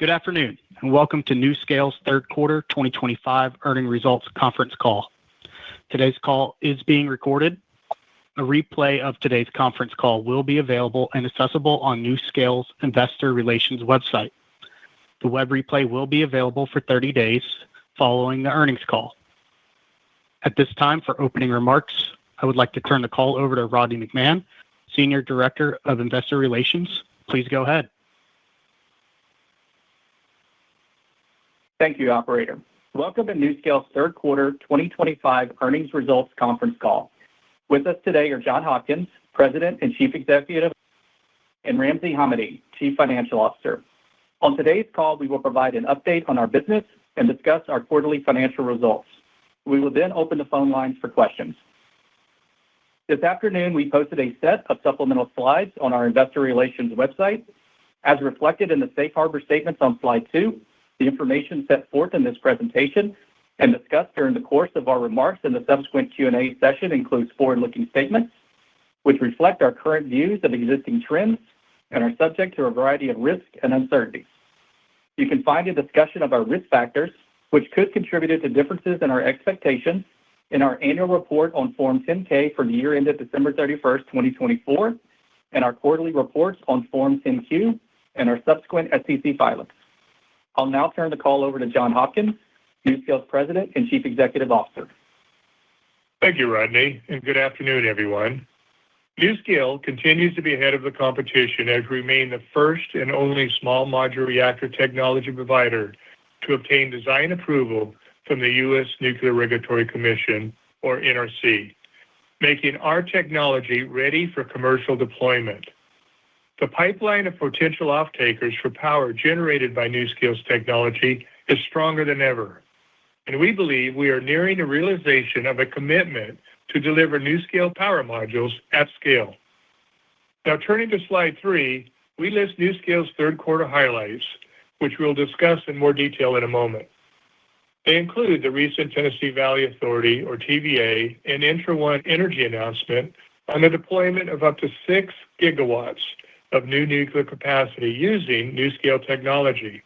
Good afternoon, and welcome to NuScale's third quarter 2025 earnings results conference call. Today's call is being recorded. A replay of today's conference call will be available and accessible on NuScale's investor relations website. The web replay will be available for 30 days following the earnings call. At this time, for opening remarks, I would like to turn the call over to Rodney McMahon, Senior Director of Investor Relations. Please go ahead. Thank you, Operator. Welcome to NuScale's third quarter 2025 earnings results conference call. With us today are John Hopkins, President and Chief Executive, and Ramsey Hamady, Chief Financial Officer. On today's call, we will provide an update on our business and discuss our quarterly financial results. We will then open the phone lines for questions. This afternoon, we posted a set of supplemental slides on our investor relations website. As reflected in the safe harbor statements on slide 2, the information set forth in this presentation and discussed during the course of our remarks in the subsequent Q&A session includes forward-looking statements, which reflect our current views of existing trends and are subject to a variety of risks and uncertainties. You can find a discussion of our risk factors, which could contribute to differences in our expectations, in our annual report on Form 10-K for the year ended December 31st, 2024, and our quarterly reports on Form 10-Q and our subsequent SEC filings. I'll now turn the call over to John Hopkins, NuScale's President and Chief Executive Officer. Thank you, Rodney, and good afternoon, everyone. NuScale continues to be ahead of the competition as we remain the first and only small modular reactor technology provider to obtain design approval from the U.S. Nuclear Regulatory Commission, or NRC, making our technology ready for commercial deployment. The pipeline of potential off-takers for power generated by NuScale's technology is stronger than ever, and we believe we are nearing the realization of a commitment to deliver NuScale Power Modules at scale. Now, turning to slide 3, we list NuScale's third quarter highlights, which we'll discuss in more detail in a moment. They include the recent Tennessee Valley Authority, or TVA, and ENTRA1 Energy announcement on the deployment of up to 6 gigawatts of new nuclear capacity using NuScale technology.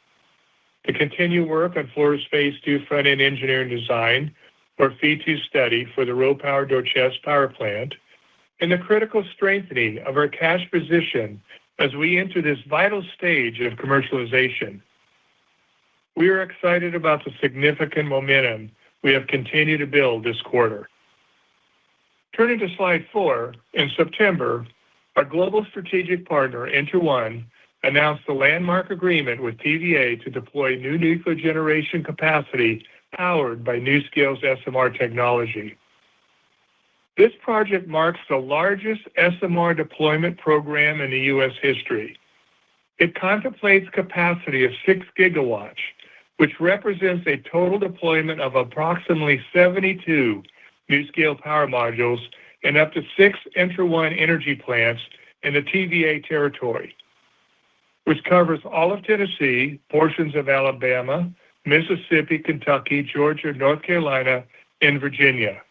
The continued work on Florida's Phase 2 front-end engineering design, or FEED-2 study for the RoPower Dorchester Power Plant, and the critical strengthening of our cash position as we enter this vital stage of commercialization. We are excited about the significant momentum we have continued to build this quarter. Turning to slide 4, in September, our global strategic partner, ENTRA1, announced the landmark agreement with TVA to deploy new nuclear generation capacity powered by NuScale's SMR technology. This project marks the largest SMR deployment program in the U.S. history. It contemplates capacity of 6 gigawatts, which represents a total deployment of approximately 72 NuScale Power Modules and up to 6 ENTRA1 energy plants in the TVA territory, which covers all of Tennessee, portions of Alabama, Mississippi, Kentucky, Georgia, North Carolina, and Virginia.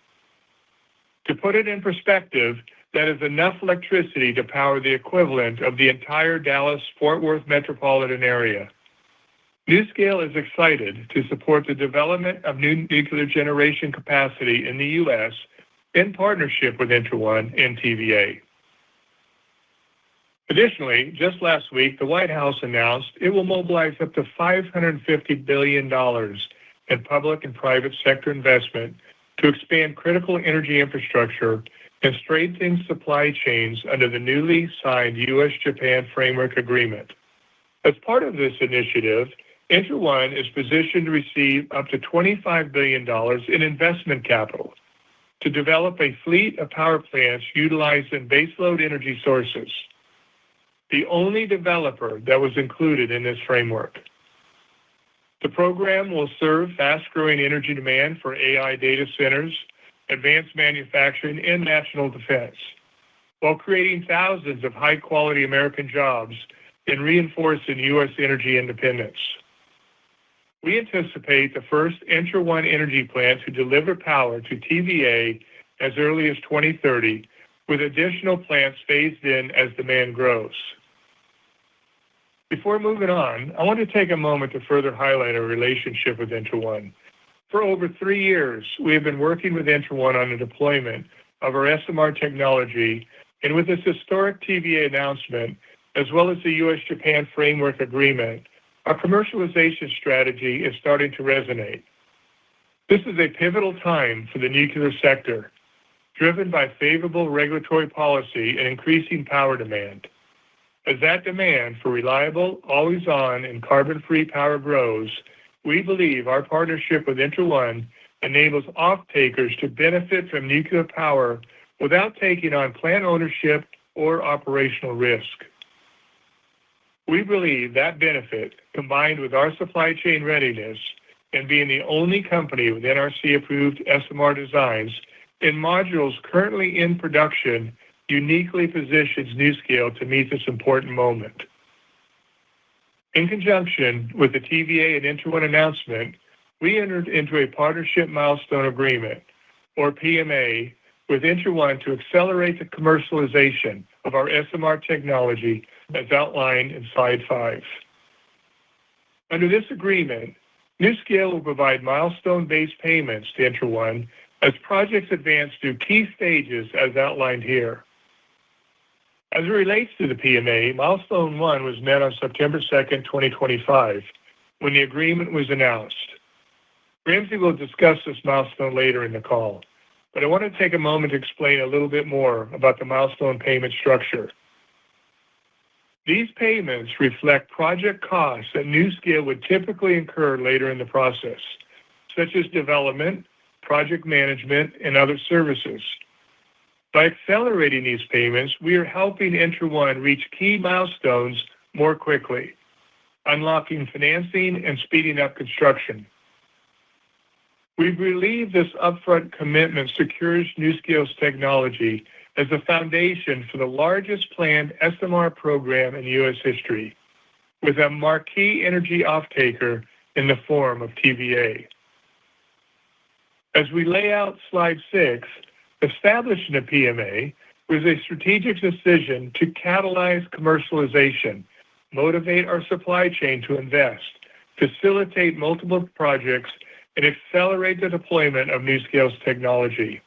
To put it in perspective, that is enough electricity to power the equivalent of the entire Dallas-Fort Worth metropolitan area. NuScale is excited to support the development of new nuclear generation capacity in the U.S. in partnership with ENTRA1 and TVA. Additionally, just last week, the White House announced it will mobilize up to $550 billion in public and private sector investment to expand critical energy infrastructure and strengthen supply chains under the newly signed U.S.-Japan Framework Agreement. As part of this initiative, ENTRA1 is positioned to receive up to $25 billion in investment capital to develop a fleet of power plants utilizing baseload energy sources, the only developer that was included in this framework. The program will serve fast-growing energy demand for AI data centers, advanced manufacturing, and national defense, while creating thousands of high-quality American jobs and reinforcing U.S. energy independence. We anticipate the first ENTRA1 energy plant to deliver power to TVA as early as 2030, with additional plants phased in as demand grows. Before moving on, I want to take a moment to further highlight our relationship with ENTRA1. For over 3 years, we have been working with ENTRA1 on the deployment of our SMR technology, and with this historic TVA announcement, as well as the U.S.-Japan Framework Agreement, our commercialization strategy is starting to resonate. This is a pivotal time for the nuclear sector, driven by favorable regulatory policy and increasing power demand. As that demand for reliable, always-on, and carbon-free power grows, we believe our partnership with ENTRA1 enables off-takers to benefit from nuclear power without taking on plant ownership or operational risk. We believe that benefit, combined with our supply chain readiness and being the only company with NRC-approved SMR designs and modules currently in production, uniquely positions NuScale to meet this important moment. In conjunction with the TVA and ENTRA1 announcement, we entered into a Partnership Milestone Agreement, or PMA, with ENTRA1 to accelerate the commercialization of our SMR technology as outlined in Slide 5. Under this agreement, NuScale will provide milestone-based payments to ENTRA1 as projects advance through key stages as outlined here. As it relates to the PMA, Milestone 1 was met on September 2nd, 2025, when the agreement was announced. Ramsey will discuss this milestone later in the call, but I want to take a moment to explain a little bit more about the milestone payment structure. These payments reflect project costs that NuScale would typically incur later in the process, such as development, project management, and other services. By accelerating these payments, we are helping ENTRA1 reach key milestones more quickly, unlocking financing and speeding up construction. We believe this upfront commitment secures NuScale's technology as the foundation for the largest planned SMR program in U.S. history, with a marquee energy off-taker in the form of TVA. As we lay out Slide 6, establishing a PMA was a strategic decision to catalyze commercialization, motivate our supply chain to invest, facilitate multiple projects, and accelerate the deployment of NuScale's technology.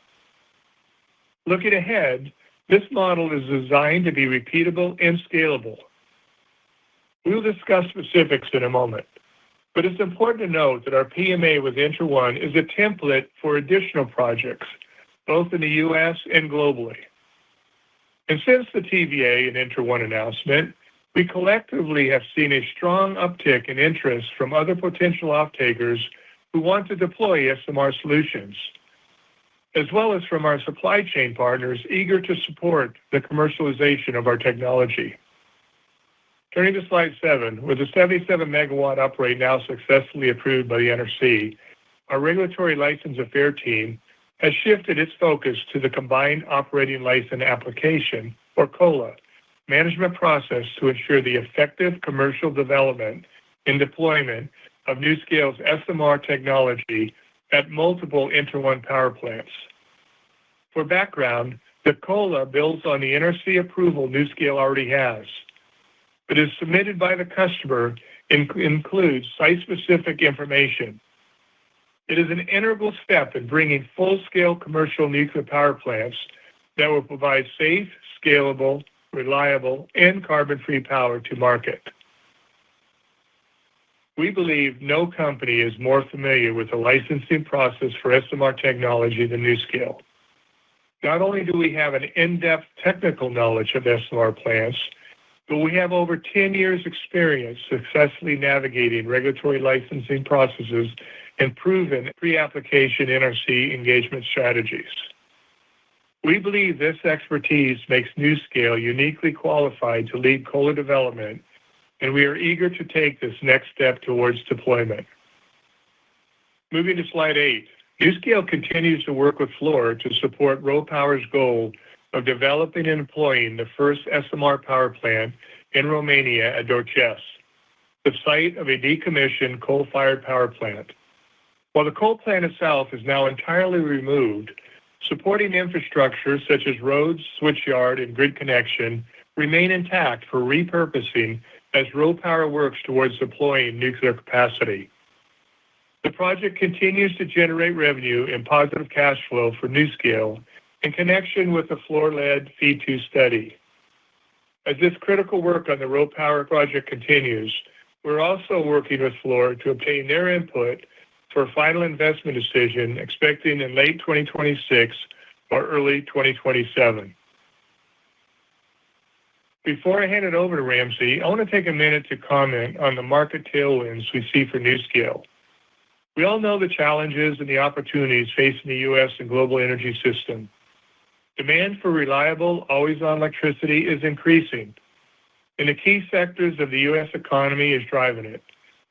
Looking ahead, this model is designed to be repeatable and scalable. We'll discuss specifics in a moment, but it's important to note that our PMA with ENTRA1 is a template for additional projects, both in the U.S. and globally. And since the TVA and ENTRA1 announcement, we collectively have seen a strong uptick in interest from other potential off-takers who want to deploy SMR solutions, as well as from our supply chain partners eager to support the commercialization of our technology. Turning to Slide 7, with the 77 megawatt uprate now successfully approved by the NRC, our regulatory license affair team has shifted its focus to the Combined Operating License Application, or COLA, management process to ensure the effective commercial development and deployment of NuScale's SMR technology at multiple ENTRA1 power plants. For background, the COLA builds on the NRC approval NuScale already has, but is submitted by the customer and includes site-specific information. It is an integral step in bringing full-scale commercial nuclear power plants that will provide safe, scalable, reliable, and carbon-free power to market. We believe no company is more familiar with the licensing process for SMR technology than NuScale. Not only do we have an in-depth technical knowledge of SMR plants, but we have over 10 years' experience successfully navigating regulatory licensing processes and proven pre-application NRC engagement strategies. We believe this expertise makes NuScale uniquely qualified to lead COLA development, and we are eager to take this next step towards deployment. Moving to Slide 8, NuScale continues to work with Fluor to support RoPower's goal of developing and deploying the first SMR power plant in Romania at Doicești, the site of a decommissioned coal-fired power plant. While the coal plant itself is now entirely removed, supporting infrastructure such as roads, switchyard, and grid connection remain intact for repurposing as RoPower works towards deploying nuclear capacity. The project continues to generate revenue and positive cash flow for NuScale in connection with the Fluor-led FEED 2 study. As this critical work on the RoPower project continues, we're also working with Fluor to obtain their input for a final investment decision expecting in late 2026 or early 2027. Before I hand it over to Ramsey, I want to take a minute to comment on the market tailwinds we see for NuScale. We all know the challenges and the opportunities facing the U.S. and global energy system. Demand for reliable, always-on electricity is increasing, and the key sectors of the U.S. economy is driving it.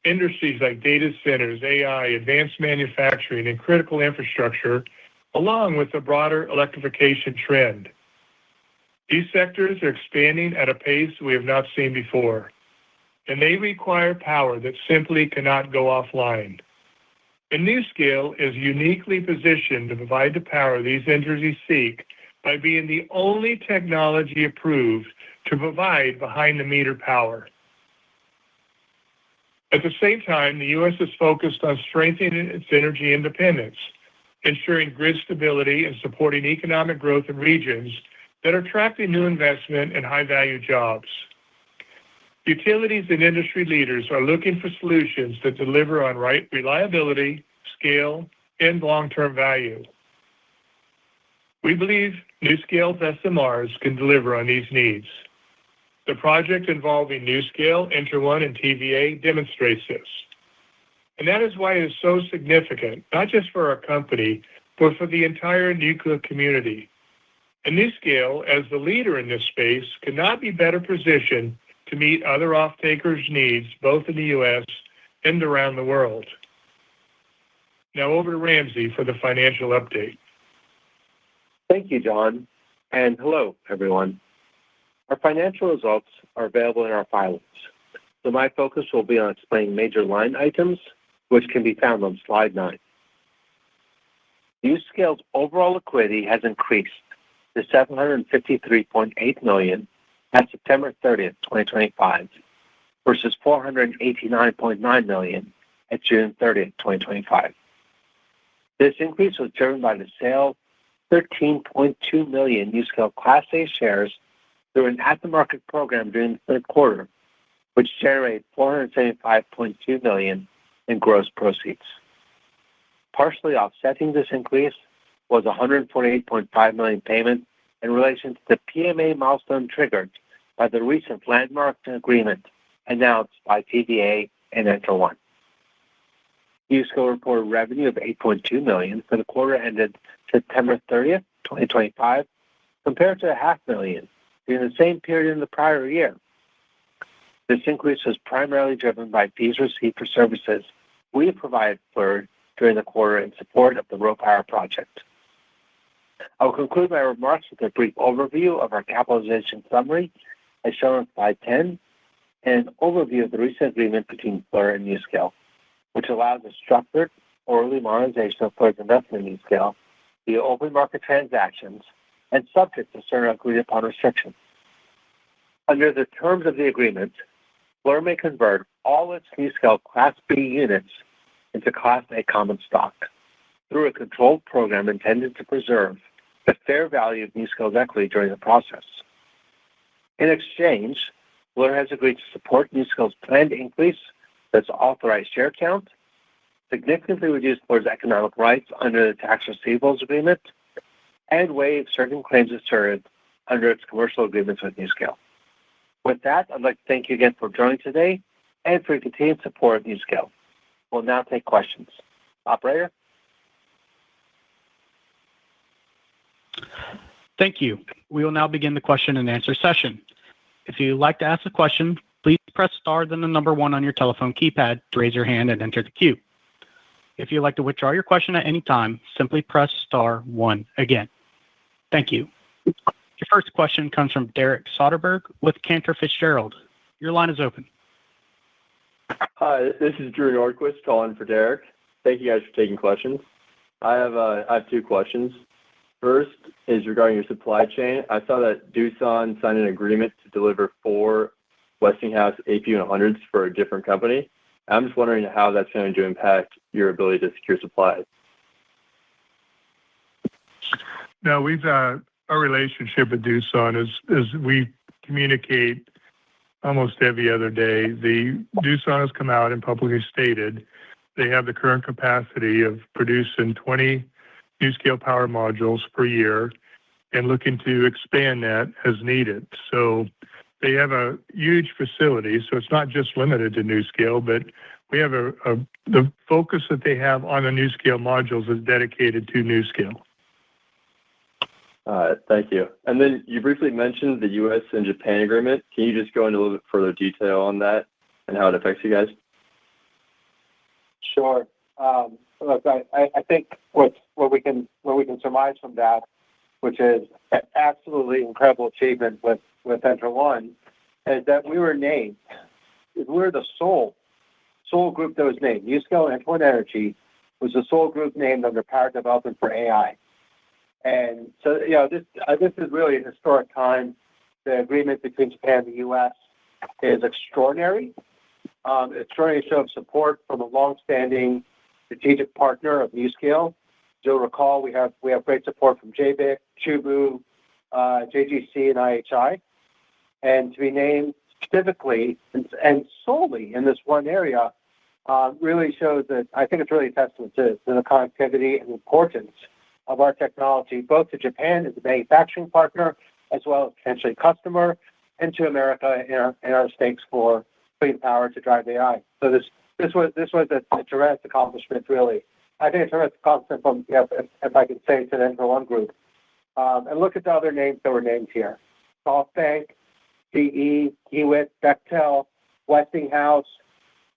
Industries like data centers, AI, advanced manufacturing, and critical infrastructure, along with the broader electrification trend. These sectors are expanding at a pace we have not seen before, and they require power that simply cannot go offline. And NuScale is uniquely positioned to provide the power these industries seek by being the only technology approved to provide behind-the-meter power. At the same time, the U.S. is focused on strengthening its energy independence, ensuring grid stability and supporting economic growth in regions that are attracting new investment and high-value jobs. Utilities and industry leaders are looking for solutions that deliver on reliability, scale, and long-term value. We believe NuScale's SMRs can deliver on these needs. The project involving NuScale, Inter1, and TVA demonstrates this. And that is why it is so significant, not just for our company, but for the entire nuclear community. And NuScale, as the leader in this space, could not be better positioned to meet other off-takers' needs, both in the U.S. and around the world. Now over to Ramsey for the financial update. Thank you, John, and hello, everyone. Our financial results are available in our filings, so my focus will be on explaining major line items, which can be found on slide 9. NuScale's overall liquidity has increased to $753.8 million at September 30th, 2025, versus $489.9 million at June 30th, 2025. This increase was driven by the sale of 13.2 million NuScale Class A shares through an at-the-market program during the third quarter, which generated $475.2 million in gross proceeds. Partially offsetting this increase was a $148.5 million payment in relation to the PMA milestone triggered by the recent landmark agreement announced by TVA and Inter1. NuScale reported revenue of $8.2 million for the quarter ended September 30th, 2025, compared to $500,000 during the same period in the prior year. This increase was primarily driven by fees received for services we provided for during the quarter in support of the RoPower project. I will conclude my remarks with a brief overview of our capitalization summary, as shown on slide 10, and an overview of the recent agreement between Fluor and NuScale, which allows a structured orderly monetization of Fluor's investment in NuScale via open market transactions and subject to certain agreed-upon restrictions. Under the terms of the agreement, Fluor may convert all its NuScale Class B units into Class A common stock through a controlled program intended to preserve the fair value of NuScale's equity during the process. In exchange, Fluor has agreed to support NuScale's planned increase that's authorized share count, significantly reduce Fluor's economic rights under the tax receivables agreement, and waive certain claims asserted under its commercial agreements with NuScale. With that, I'd like to thank you again for joining today and for your continued support of NuScale. We'll now take questions. Operator? Thank you. We will now begin the question and answer session. If you'd like to ask a question, please press star then the number 1 on your telephone keypad to raise your hand and enter the queue. If you'd like to withdraw your question at any time, simply press star 1 again. Thank you. Your first question comes from Derek Soderberg with Cantor Fitzgerald. Your line is open. Hi, this is Drew Nordquist calling for Derek. Thank you guys for taking questions. I have 2 questions. First is regarding your supply chain. I saw that Doosan signed an agreement to deliver 4 Westinghouse AP100s for a different company. I'm just wondering how that's going to impact your ability to secure supplies. No, our relationship with Doosan is we communicate almost every other day. Doosan has come out and publicly stated they have the current capacity of producing 20 NuScale Power Modules per year and looking to expand that as needed. So they have a huge facility, so it's not just limited to NuScale, but we have the focus that they have on the NuScale modules is dedicated to NuScale. Thank you. And then you briefly mentioned the U.S. and Japan agreement. Can you just go into a little bit further detail on that and how it affects you guys? Sure. Look, I think what we can surmise from that, which is an absolutely incredible achievement with ENTRA1, is that we were named. We're the sole group that was named. NuScale and ENTRA1 Energy was the sole group named under Power Development for AI. And so, this is really a historic time. The agreement between Japan and the U.S. is extraordinary. Extraordinary show of support from a long-standing strategic partner of NuScale. You'll recall we have great support from JBIC, Chubu, JGC, and IHI. And to be named specifically and solely in this one area really shows that I think it's really a testament to the connectivity and importance of our technology, both to Japan as a manufacturing partner, as well as potentially customer, and to America in our stakes for clean power to drive AI. So this was a tremendous accomplishment, really. I think it's a tremendous accomplishment from, if I can say, to the ENTRA1 group. And look at the other names that were named here: SoftBank, GE, Hewitt, Bechtel, Westinghouse.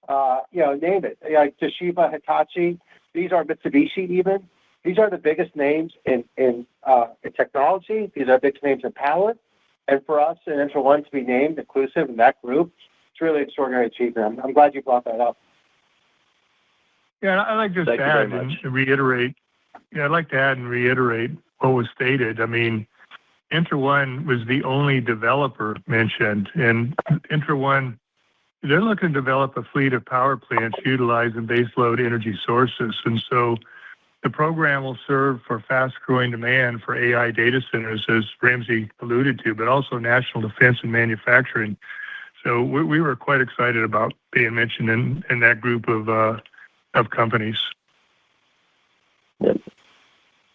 Name it. Like Toshiba, Hitachi. These are Mitsubishi even. These are the biggest names in technology. These are biggest names in power. And for us in ENTRA1 to be named inclusive in that group, it's really an extraordinary achievement. I'm glad you brought that up. Yeah, I'd like to add and reiterate. Yeah, I'd like to add and reiterate what was stated. I mean, ENTRA1 was the only developer mentioned, and ENTRA1, they're looking to develop a fleet of power plants utilizing baseload energy sources. And so the program will serve for fast-growing demand for AI data centers, as Ramsey alluded to, but also national defense and manufacturing. So we were quite excited about being mentioned in that group of companies. Yep.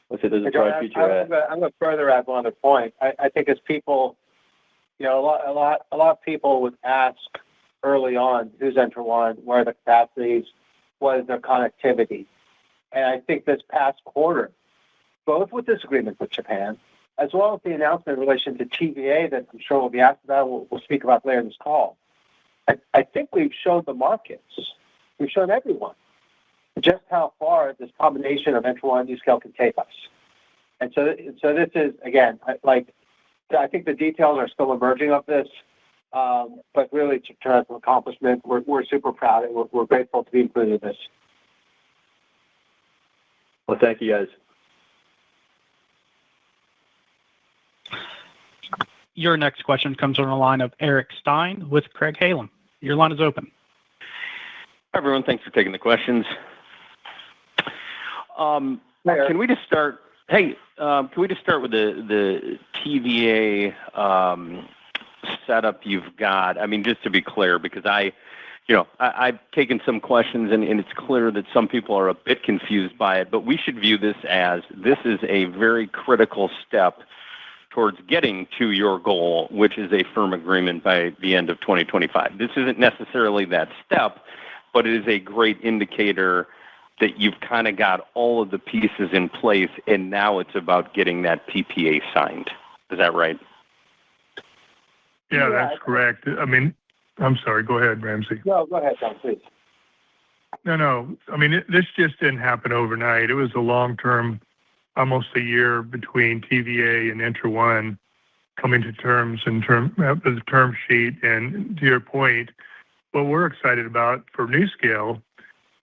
There's a bright future. I'm going to further add one other point. I think as people, a lot of people would ask early on, who's ENTRA1, where are the capacities, what is their connectivity? And I think this past quarter, both with this agreement with Japan, as well as the announcement in relation to TVA that I'm sure we'll be asked about, we'll speak about later in this call, I think we've shown the markets, we've shown everyone just how far this combination of ENTRA1 and NuScale can take us. And so this is, again, I think the details are still emerging of this, but really to turn out an accomplishment, we're super proud and we're grateful to be included in this. Well, thank you, guys. Your next question comes on the line of Eric Stein with Craig-Hallum. Your line is open. Hi, everyone. Thanks for taking the questions. Can we just start? Can we just start with the TVA setup you've got? I mean, just to be clear, because I've taken some questions and it's clear that some people are a bit confused by it, but we should view this as this is a very critical step towards getting to your goal, which is a firm agreement by the end of 2025. This isn't necessarily that step, but it is a great indicator that you've kind of got all of the pieces in place and now it's about getting that PPA signed. Is that right? Yeah, that's correct. I mean, I'm sorry. Go ahead, Ramsey. No, go ahead, John, please. No. I mean, this just didn't happen overnight. It was a long-term, almost a year between TVA and ENTRA1 coming to terms of the term sheet. And to your point, what we're excited about for NuScale,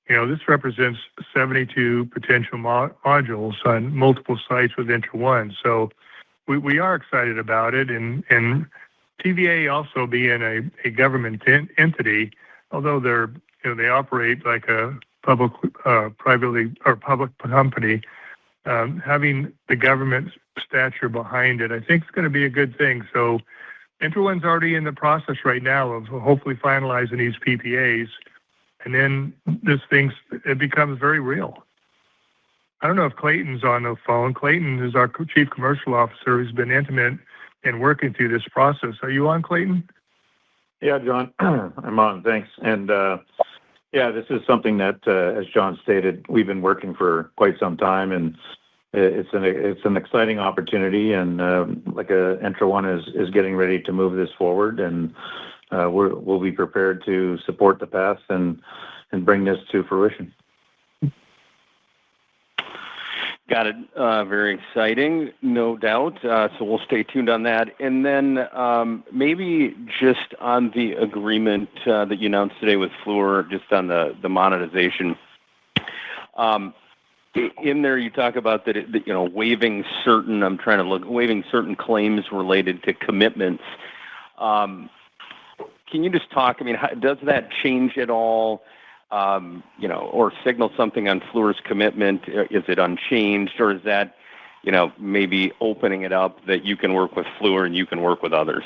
this represents 72 potential modules on multiple sites with ENTRA1. So we are excited about it. And TVA also being a government entity, although they operate like a public company, having the government stature behind it, I think is going to be a good thing. So ENTRA1's already in the process right now of hopefully finalizing these PPAs, and then it becomes very real. I don't know if Clayton's on the phone. Clayton is our Chief Commercial Officer who's been intimate in working through this process. Are you on, Clayton? Yeah, John, I'm on. Thanks. And this is something that, as John stated, we've been working for quite some time, and it's an exciting opportunity. And ENTRA1 is getting ready to move this forward, and we'll be prepared to support the path and bring this to fruition. Got it. Very exciting, no doubt. So we'll stay tuned on that. And then maybe just on the agreement that you announced today with Fluor, just on the monetization. In there, you talk about that waiving certain claims related to commitments. Can you just talk? I mean, does that change at all? Or signal something on Fluor's commitment? Is it unchanged, or is that, maybe opening it up that you can work with Fluor and you can work with others?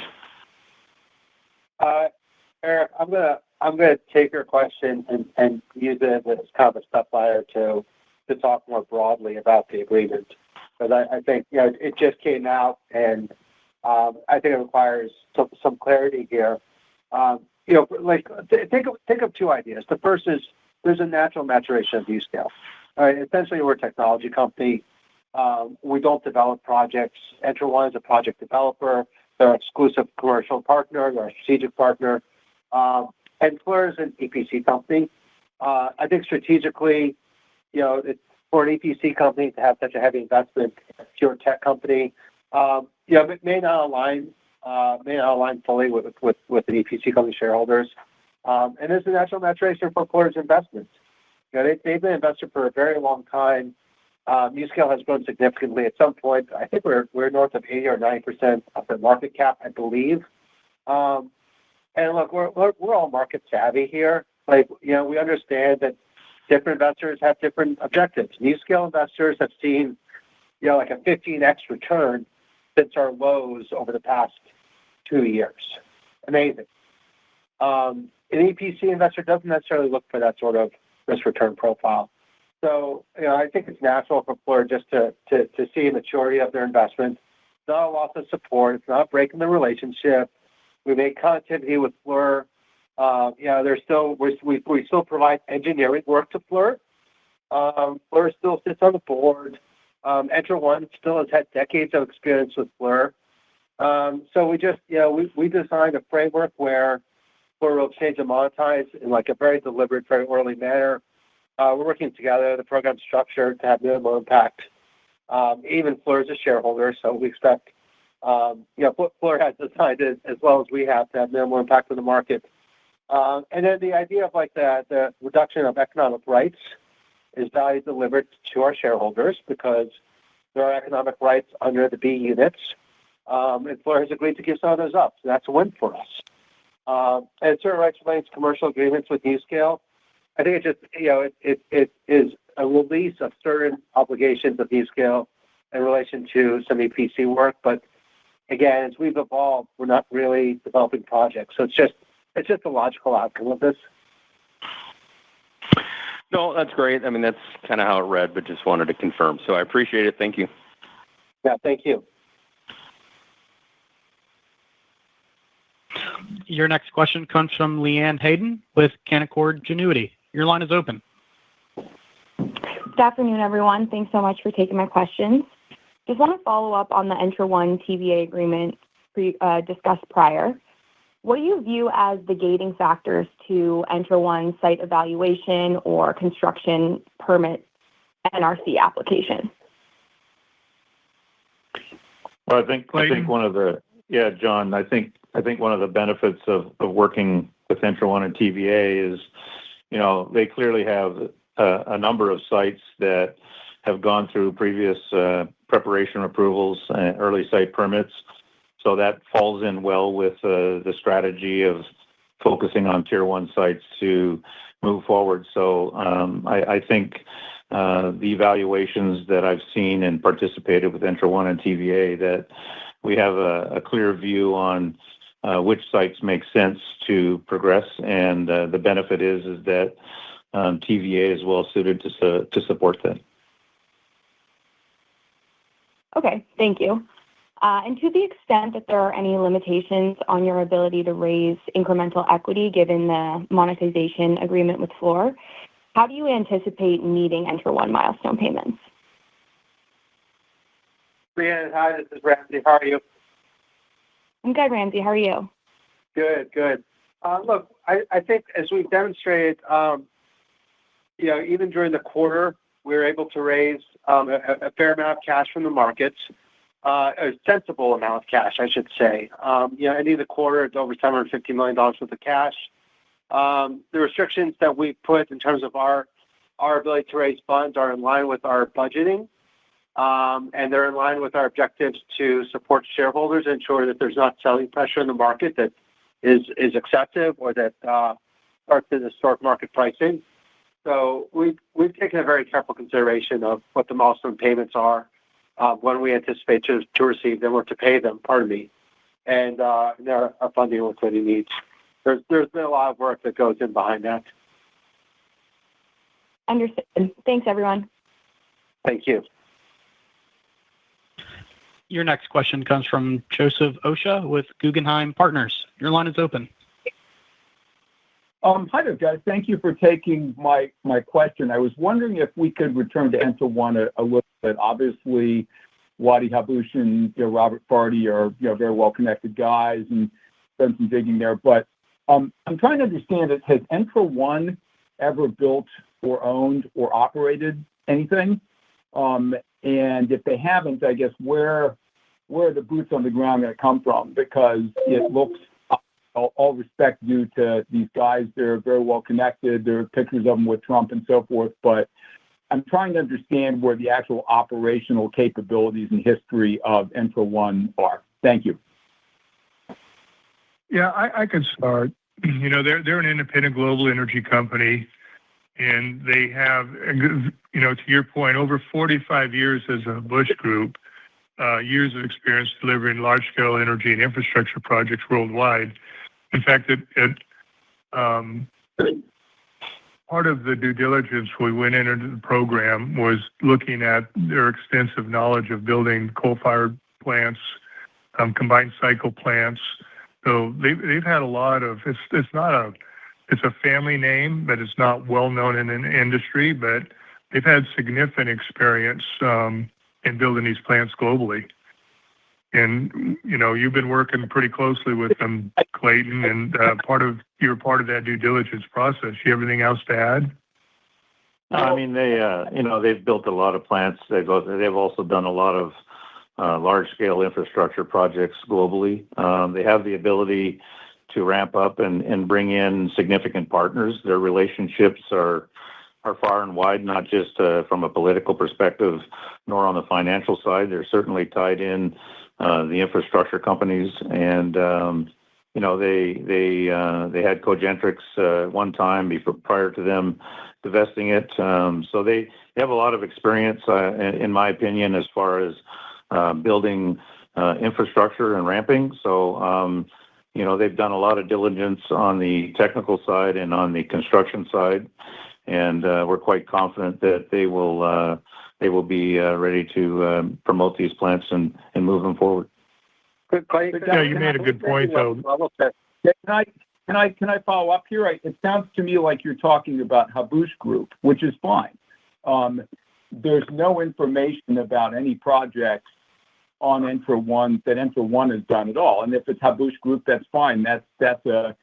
Eric, I'm gonna take your question and use it as kind of a step ladder to talk more broadly about the agreement, because I think it just came out, and I think it requires some clarity here. Think of two ideas. The first is there's a natural maturation of NuScale. All right, essentially, we're a technology company. We don't develop projects. ENTRA1 is a project developer. They're an exclusive commercial partner. They're a strategic partner. And Fluor is an EPC company. I think strategically, for an EPC company to have such a heavy investment in a pure tech company, it may not align fully with an EPC company shareholders. And there's a natural maturation for Fluor's investments. They've been an investor for a very long time. NuScale has grown significantly. At some point, I think we're north of 80 or 90% of the market cap, I believe. And look, we're all market savvy here. We understand that different investors have different objectives. NuScale investors have seen, like a 15x return since our lows over the past 2 years. Amazing. An EPC investor doesn't necessarily look for that sort of risk return profile. So, I think it's natural for Fluor just to see a maturity of their investment. It's not a loss of support. It's not breaking the relationship. We make connectivity with Fluor. We still provide engineering work to Fluor. Fluor still sits on the board. ENTRA1 still has had decades of experience with Fluor. So we just, we designed a framework where Fluor will change and monetize in like a very deliberate, very orderly manner. We're working together, the program structure to have minimal impact. Even Fluor is a shareholder, so we expect, Fluor has decided as well as we have to have minimal impact on the market. And then the idea of like the reduction of economic rights is value delivered to our shareholders because there are economic rights under the B units. And Fluor has agreed to give some of those up. So that's a win for us. And certain rights relating to commercial agreements with NuScale, I think it just, it is a release of certain obligations of NuScale in relation to some EPC work. But again, as we've evolved, we're not really developing projects. So it's just a logical outcome of this. No, that's great. I mean, that's kind of how it read, but just wanted to confirm. So I appreciate it. Thank you. Yeah, thank you. Your next question comes from Leanne Hayden with Canaccord Genuity. Your line is open. Good afternoon, everyone. Thanks so much for taking my questions. Just want to follow up on the ENTRA1 TVA agreement discussed prior. What do you view as the gating factors to ENTRA1 site evaluation or construction permit NRC application? Well, I think one of the John, I think one of the benefits of working with ENTRA1 and TVA is, they clearly have a number of sites that have gone through previous preparation approvals and early site permits. So that falls in well with the strategy of focusing on tier one sites to move forward. So I think the evaluations that I've seen and participated with Entra1 and TVA, that we have a clear view on which sites make sense to progress, and the benefit is that TVA is well suited to support that. Okay, thank you. And to the extent that there are any limitations on your ability to raise incremental equity given the monetization agreement with Fluor, how do you anticipate meeting Entra1 milestone payments? Brianna, hi, this is Ramsey. How are you? I'm good, Ramsey. How are you? Good, good. Look, I think as we've demonstrated, even during the quarter, we were able to raise a fair amount of cash from the markets, a sensible amount of cash, I should say. Ending the quarter, it's over $750 million worth of cash. The restrictions that we put in terms of our ability to raise funds are in line with our budgeting, and they're in line with our objectives to support shareholders, ensure that there's not selling pressure in the market that is excessive or that starts to distort market pricing. So we've taken a very careful consideration of what the milestone payments are, when we anticipate to receive them or to pay them, and our funding and liquidity needs. There's been a lot of work that goes in behind that. Understood. Thanks, everyone. Thank you. Your next question comes from Joseph Osha with Guggenheim Partners. Your line is open. Hi there, guys. Thank you for taking my question. I was wondering if we could return to Entra1 a little bit. Obviously, Wadi Habush and Robert Farty are very well-connected guys and done some digging there. But I'm trying to understand it. Has Entra1 ever built or owned or operated anything? And if they haven't, I guess where are the boots on the ground going to come from? Because it looks, all respect due to these guys, they're very well connected. There are pictures of them with Trump and so forth. But I'm trying to understand where the actual operational capabilities and history of Entra1 are. Thank you. Yeah, I can start. They're an independent global energy company, and they have, to your point, over 45 years as a Bush Group, years of experience delivering large-scale energy and infrastructure projects worldwide. In fact, part of the due diligence we went into the program was looking at their extensive knowledge of building coal-fired plants, combined cycle plants. So they've had a lot of. It's a family name, but it's not well known in an industry. But they've had significant experience in building these plants globally. And you've been working pretty closely with them, Clayton, and you were part of that due diligence process. You have anything else to add? I mean, they've built a lot of plants. They've also done a lot of large-scale infrastructure projects globally. They have the ability to ramp up and bring in significant partners. Their relationships are far and wide, not just from a political perspective, nor on the financial side. They're certainly tied in the infrastructure companies, and they had Cogentrix one time prior to them divesting it. So they have a lot of experience, in my opinion, as far as building infrastructure and ramping. So they've done a lot of diligence on the technical side and on the construction side, and we're quite confident that they will be ready to promote these plants and move them forward. Yeah, you made a good point, though. Can I follow up here? It sounds to me like you're talking about Habush Group, which is fine. There's no information about any projects on Entra1 that Entra1 has done at all. And if it's Habush Group, that's fine. That's a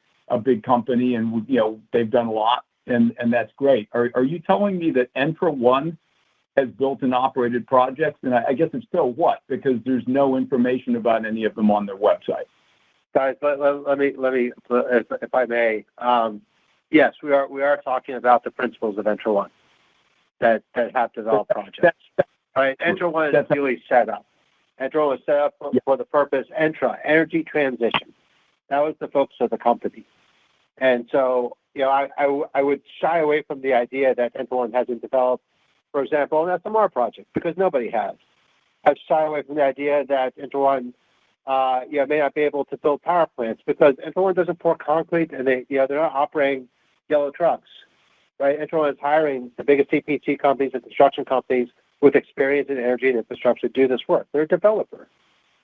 big company, and they've done a lot, and that's great. Are you telling me that Entra1 has built and operated projects? And I guess it's still what? Because there's no information about any of them on their website. Guys, let me, if I may. Yes, we are talking about the principles of Entra1 that have developed projects. Right, Entra1 is really set up. Entra was set up for the purpose, energy transition. That was the focus of the company. And so, I would shy away from the idea that Entra hasn't developed, for example, an SMR project, because nobody has. I'd shy away from the idea that Entra may not be able to build power plants, because Entra doesn't pour concrete, and they're not operating yellow trucks, right? Entra is hiring the biggest CPG companies and construction companies with experience in energy and infrastructure to do this work. They're a developer.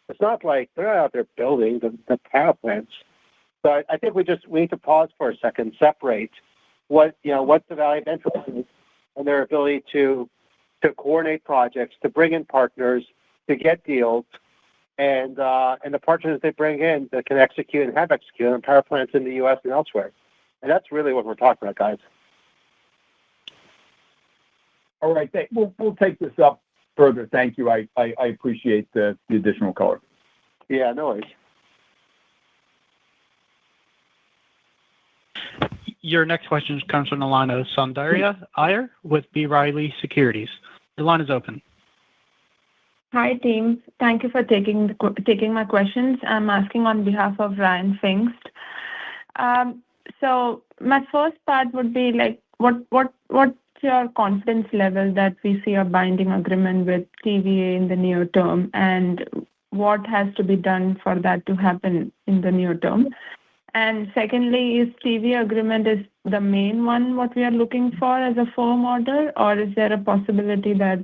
It's not like they're not out there building the power plants. So I think we need to pause for a second, separate what's the value of Entra and their ability to coordinate projects, to bring in partners, to get deals, and the partners they bring in that can execute and have executed on power plants in the U.S. and elsewhere. And that's really what we're talking about, guys. All right, we'll take this up further. Thank you. I appreciate the additional color. Yeah, no worries. Your next question comes from the line of Soundarya Iyer with B. Riley Securities. The line is open. Hi, team. Thank you for taking my questions. I'm asking on behalf of Ryan Pfingst. So my first part would be like, what's your confidence level that we see a binding agreement with TVA in the near term, and what has to be done for that to happen in the near term? And secondly, is TVA agreement is the main one what we are looking for as a firm order, or is there a possibility that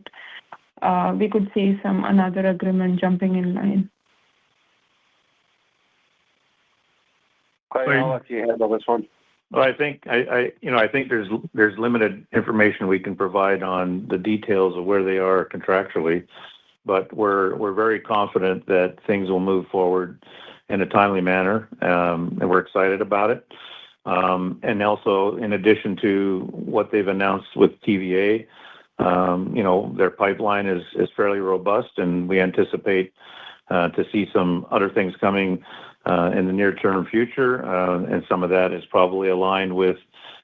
we could see another agreement jumping in line? I'll let you handle this one. Well, I think there's limited information we can provide on the details of where they are contractually, but we're very confident that things will move forward in a timely manner, and we're excited about it. And also, in addition to what they've announced with TVA, their pipeline is fairly robust, and we anticipate to see some other things coming in the near-term future, and some of that is probably aligned with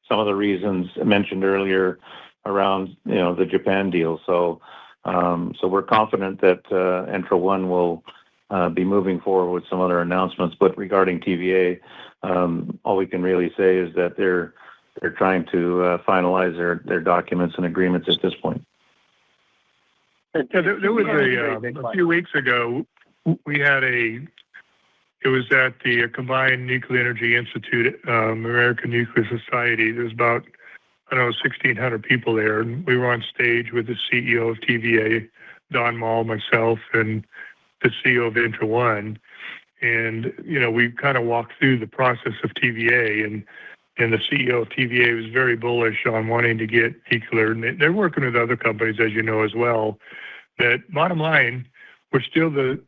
some of the reasons mentioned earlier around the Japan deal. So we're confident that Entra One will be moving forward with some other announcements. But regarding TVA, all we can really say is that they're trying to finalize their documents and agreements at this point. Yeah, there was a few weeks ago, we had it was at the Combined Nuclear Energy Institute, American Nuclear Society. There was about, 1,600 people there. And we were on stage with the CEO of TVA, Don Mall, myself, and the CEO of Entra One. And, we kind of walked through the process of TVA, and the CEO of TVA was very bullish on wanting to get nuclear. And they're working with other companies, as you know, as well. That bottom line, we're still the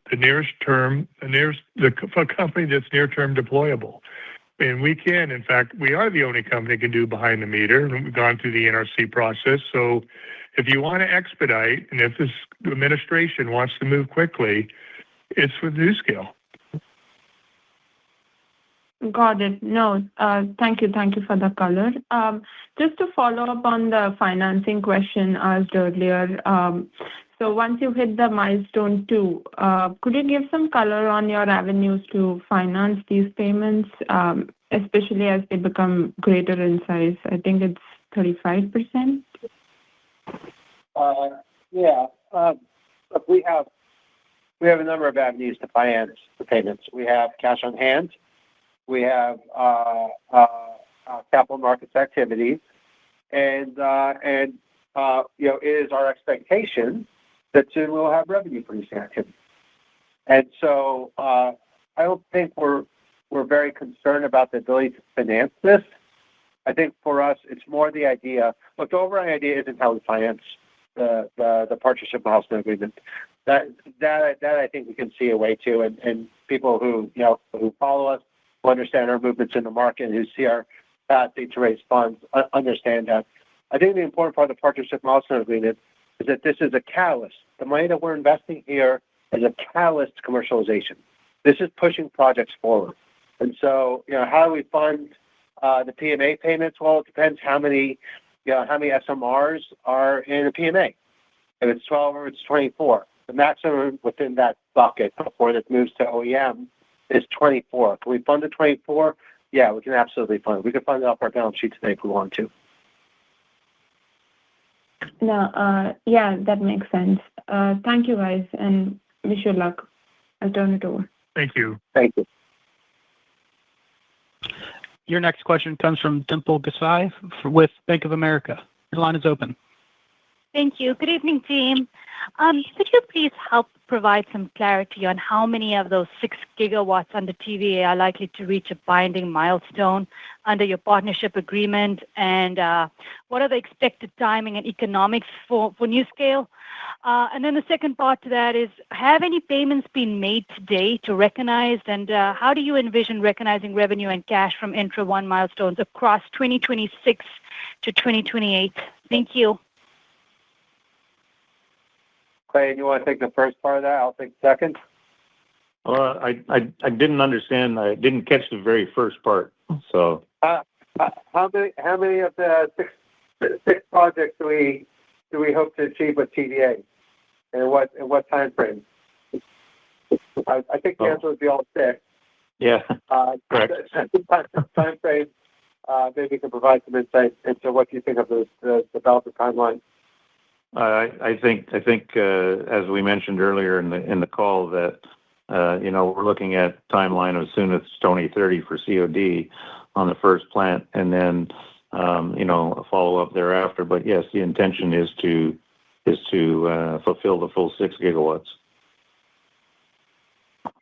company that's near-term deployable. And we can, in fact, we are the only company that can do behind the meter, and we've gone through the NRC process. So if you want to expedite, and if this administration wants to move quickly, it's with NuScale. Got it. No, thank you for the color. Just to follow up on the financing question asked earlier, so once you hit the milestone 2, could you give some color on your avenues to finance these payments, especially as they become greater in size? I think it's 35%. We have a number of avenues to finance the payments. We have cash on hand. We have capital markets activities, and it is our expectation that soon we'll have revenue producing activity. And so I don't think we're very concerned about the ability to finance this. I think for us, it's more the idea. Look, the overall idea isn't how we finance the partnership milestone agreement. That I think we can see a way to, and people who follow us, who understand our movements in the market, who see our capacity to raise funds, understand that. I think the important part of the partnership milestone agreement is that this is a catalyst. The money that we're investing here is a catalyst to commercialization. This is pushing projects forward. And so, how do we fund the PMA payments? Well, it depends how many SMRs are in a PMA. If it's 12 or it's 24, the maximum within bucket before this moves to OEM is 24. Can we fund the 24? Yeah, we can absolutely fund it. We can fund it off our balance sheet today if we want to. No, yeah, that makes sense. Thank you, guys, and wish you luck. I'll turn it over. Thank you. Thank you. Your next question comes from Dimple Gosai with Bank of America. Your line is open. Thank you. Good evening, team. Could you please help provide some clarity on how many of those 6 gigawatts under TVA are likely to reach a binding milestone under your partnership agreement? And what are the expected timing and economics for NuScale? And then the second part to that is, have any payments been made today to recognize, and how do you envision recognizing revenue and cash from Entra 1 milestones across 2026 to 2028? Thank you. Clay, you want to take the first part of that? I'll take the second. Well, I didn't understand. I didn't catch the very first part. So, how many of the six projects do we hope to achieve with TVA, and what time frame? I think the answer would be all 6. Yeah, correct. Time frame. Maybe you can provide some insight into what you think of the development timeline. I think as we mentioned earlier in the call that we're looking at timeline of soon as 2030 for COD on the first plant, and then a follow up thereafter. But yes, the intention is to fulfill the full 6 gigawatts.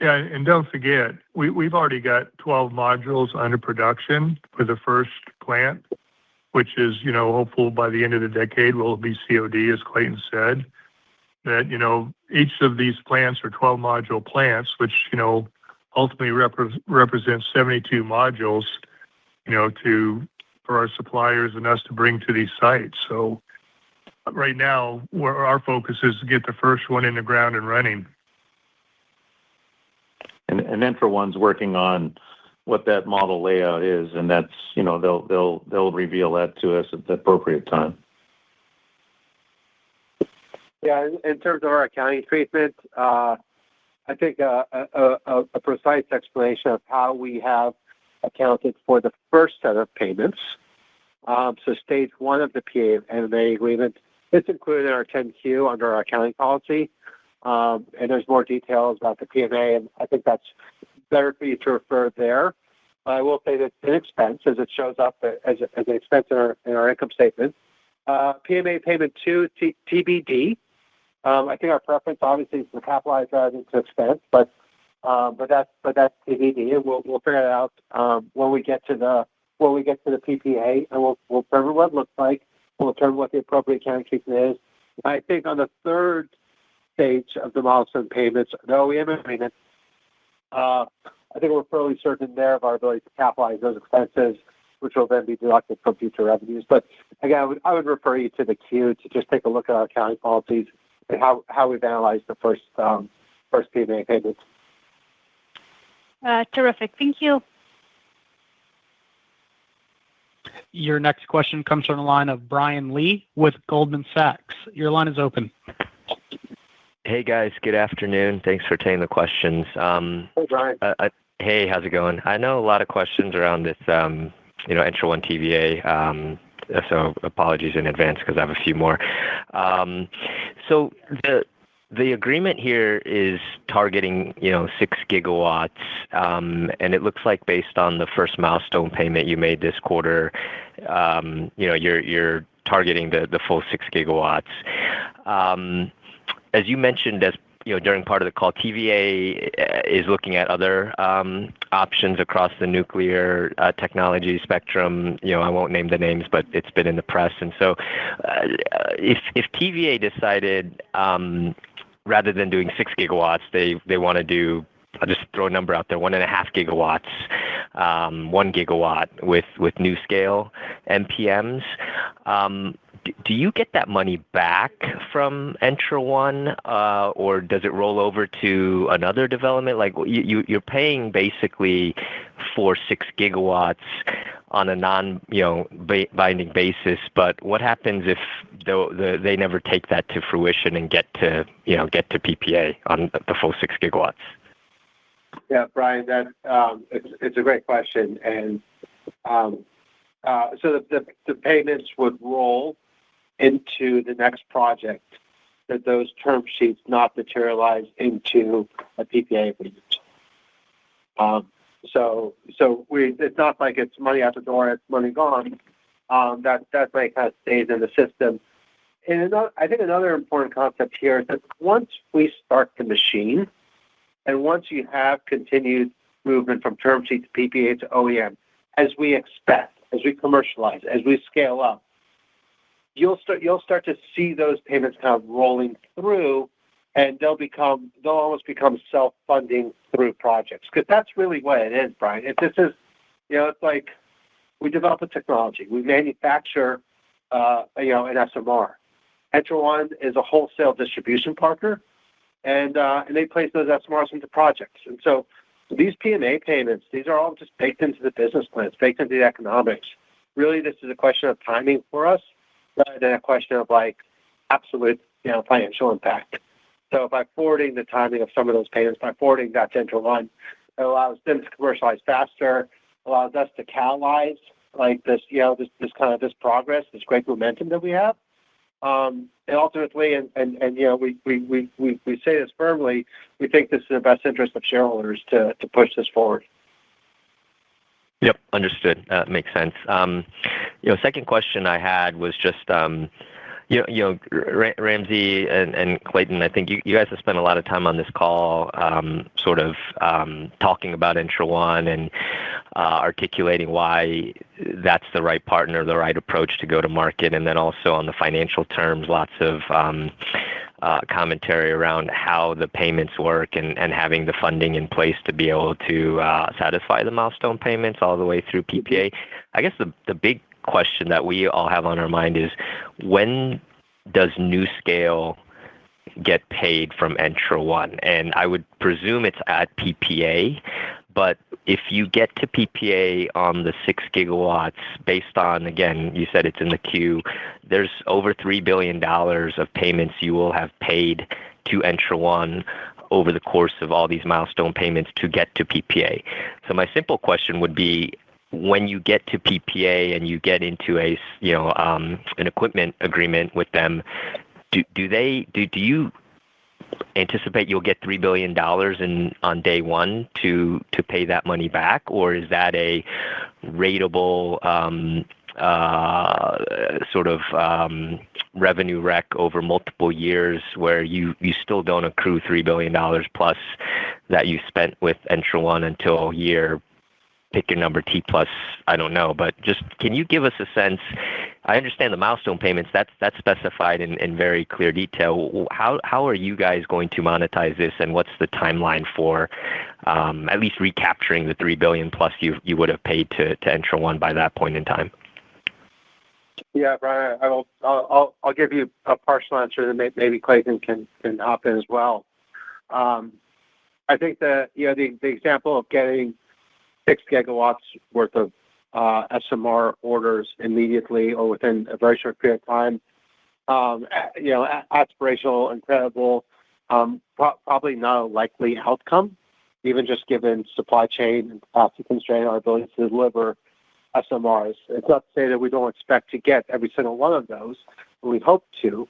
Yeah, and don't forget, we've already got 12 modules under production for the first plant, which is, hopeful by the end of the decade will be COD, as Clayton said. That, each of these plants are 12 module plants, which, ultimately represents 72 modules, for our suppliers and us to bring to these sites. So right now, our focus is to get the first one in the ground and running. And Entra 1's working on what that model layout is, and that's, they'll reveal that to us at the appropriate time. Yeah, in terms of our accounting treatment, I think a precise explanation of how we have accounted for the first set of payments. So stage 1 of the PMA agreement, it's included in our 10Q under our accounting policy. And there's more details about the PMA, and I think that's better for you to refer there. I will say that it's an expense, as it shows up as an expense in our income statement. PMA payment 2, TBD. I think our preference obviously is to capitalize rather than to expense, but that's TBD, and we'll figure it out when we get to the PPA, and we'll determine what it looks like. We'll determine what the appropriate accounting treatment is. I think on the third stage of the milestone payments, the OEM agreement, I think we're fairly certain there of our ability to capitalize those expenses, which will then be deducted from future revenues. But again, I would refer you to the Q to just take a look at our accounting policies and how we've analyzed the first PMA payments. Terrific. Thank you. Your next question comes from the line of Brian Lee with Goldman Sachs. Your line is open. Hey guys, good afternoon. Thanks for taking the questions. Hey Brian. Hey, how's it going? I know a lot of questions around this, Entra 1 TVA. So apologies in advance because I have a few more. So the agreement here is targeting 6 gigawatts, and it looks like based on the first milestone payment you made this quarter, you're targeting the full 6 gigawatts. As you mentioned, during part of the call, TVA is looking at other options across the nuclear technology spectrum. I won't name the names, but it's been in the press. And so if TVA decided rather than doing 6 gigawatts, they want to do, I'll just throw a number out there, 1.5 gigawatts, 1 gigawatt with NuScale MPMs. do you get that money back from ENTRA1, or does it roll over to another development? Like you're paying basically for 6 gigawatts on a non-binding basis, but what happens if they never take that to fruition and get to PPA on the full 6 gigawatts? Yeah, Brian, it's a great question, and so the payments would roll into the next project that those term sheets not materialize into a PPA agreement. It's not like it's money out the door, it's money gone. That money kind of stays in the system. And I think another important concept here is that once we start the machine, and once you have continued movement from term sheet to PPA to OEM, as we expect, as we commercialize, as we scale up, you'll start to see those payments kind of rolling through, and they'll almost become self-funding through projects. Because that's really what it is, Brian. It's like we develop a technology, we manufacture, an SMR. ENTRA1 is a wholesale distribution partner, and they place those SMRs into projects. And so these PMA payments, these are all just baked into the business plans, baked into the economics. Really, this is a question of timing for us, rather than a question of absolute financial impact. So by forwarding the timing of some of those payments, by forwarding that to ENTRA1, it allows them to commercialize faster, allows us to catalyze this progress, this great momentum that we have. And ultimately, we say this firmly, we think this is in the best interest of shareholders to push this forward. Yep, understood. Makes sense. Second question I had was just, Ramsey and Clayton, I think you guys have spent a lot of time on this call, talking about ENTRA1 and articulating why that's the right partner, the right approach to go to market, and then also on the financial terms, lots of commentary around how the payments work and having the funding in place to be able to satisfy the milestone payments all the way through PPA. I guess the big question that we all have on our mind is, when does NuScale get paid from ENTRA1? And I would presume it's at PPA, but if you get to PPA on the 6 gigawatts, based on, again, you said it's in the queue, there's over $3 billion of payments you will have paid to ENTRA1 over the course of all these milestone payments to get to PPA. So my simple question would be, when you get to PPA and you get into an equipment agreement with them, do you anticipate you'll get $3 billion on day one to pay that money back, or is that a ratable revenue rec over multiple years where you still don't accrue $3 billion plus that you spent with ENTRA1 until year, pick your number, T plus, I don't know, but just can you give us a sense? I understand the milestone payments, that's specified in very clear detail. How are you guys going to monetize this, and what's the timeline for at least recapturing the $3 billion plus you would have paid to ENTRA1 by that point in time? Yeah, Brian, I'll give you a partial answer, and maybe Clayton can hop in as well. I think the example of getting 6 gigawatts worth of SMR orders immediately or within a very short period of time, aspirational, incredible, probably not a likely outcome, even just given supply chain and capacity constraint, our ability to deliver SMRs. It's not to say that we don't expect to get every single one of those, and we hope to,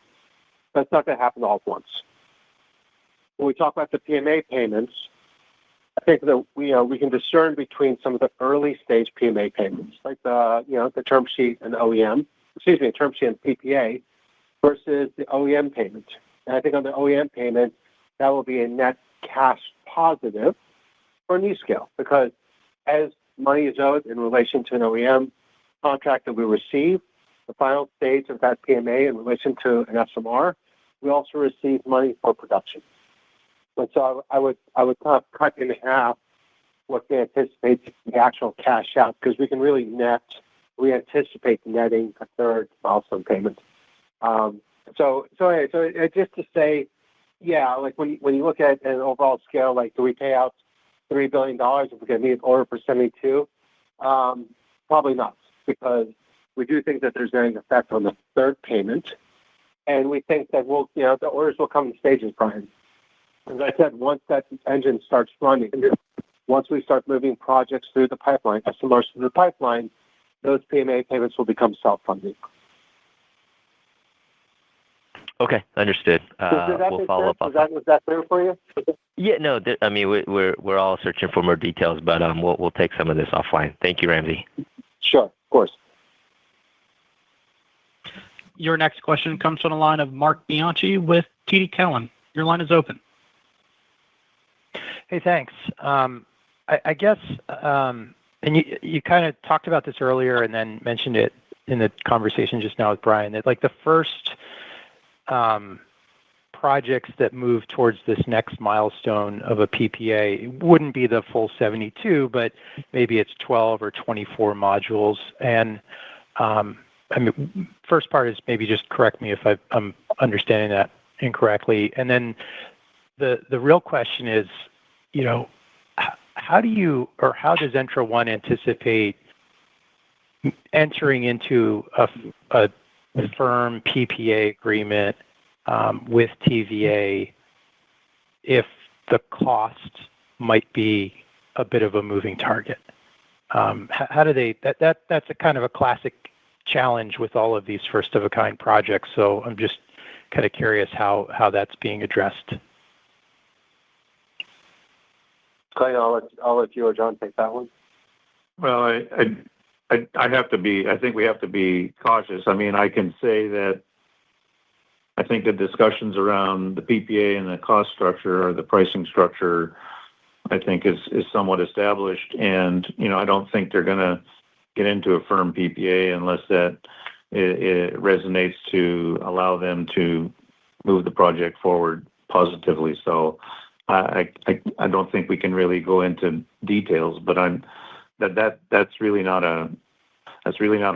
but it's not going to happen all at once. When we talk about the PMA payments, I think that we can discern between some of the early stage PMA payments, like the term sheet and term sheet and PPA, versus the OEM payment. And I think on the OEM payment, that will be a net cash positive for NuScale, because as money is owed in relation to an OEM contract that we receive, the final stage of that PMA in relation to an SMR, we also receive money for production. And so I would kind of cut in half what we anticipate the actual cash out, because we anticipate netting a third milestone payment. Just to say, yeah, like when you look at an overall scale, like do we pay out $3 billion if we're going to meet order for 72? Probably not, because we do think that there's an effect on the third payment, and we think that the orders will come in stages, Brian. As I said, once that engine starts running, once we start moving projects through the pipeline, SMRs through the pipeline, those PMA payments will become self-funding. Okay, understood. We'll follow up on that. Was that clear for you? Yeah, no. I mean, we're all searching for more details, but we'll take some of this offline. Thank you, Ramsey. Sure, of course. Your next question comes from the line of Mark Bianchi with TD Cowen. Your line is open. Hey, thanks. I guess, and you kind of talked about this earlier and then mentioned it in the conversation just now with Brian, that like the first projects that move towards this next milestone of a PPA wouldn't be the full 72, but maybe it's 12 or 24 modules. And I mean, first part is maybe just correct me if I'm understanding that incorrectly. And then the real question is, how does Entra1 anticipate entering into a firm PPA agreement with TVA if the cost might be a bit of a moving target? How do they? That's a kind of a classic challenge with all of these first of a kind projects. So I'm just kind of curious how that's being addressed. Clayton, I'll let you or John take that one. Well, I have to be. I think we have to be cautious. I mean, I can say that I think the discussions around the PPA and the cost structure or the pricing structure, I think is somewhat established, and I don't think they're going to get into a firm PPA unless that it resonates to allow them to move the project forward positively. So I don't think we can really go into details, but that's really not a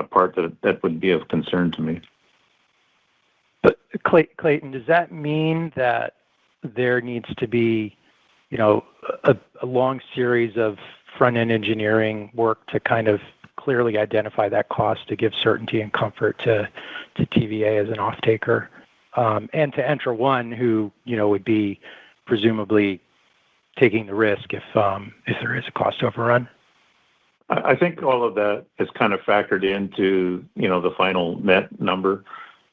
part that would be of concern to me. But Clayton, does that mean that there needs to be, a long series of front-end engineering work to kind of clearly identify that cost to give certainty and comfort to TVA as an off-taker, and to Entra1, who would be presumably taking the risk if there is a cost overrun? I think all of that is kind of factored into the final net number,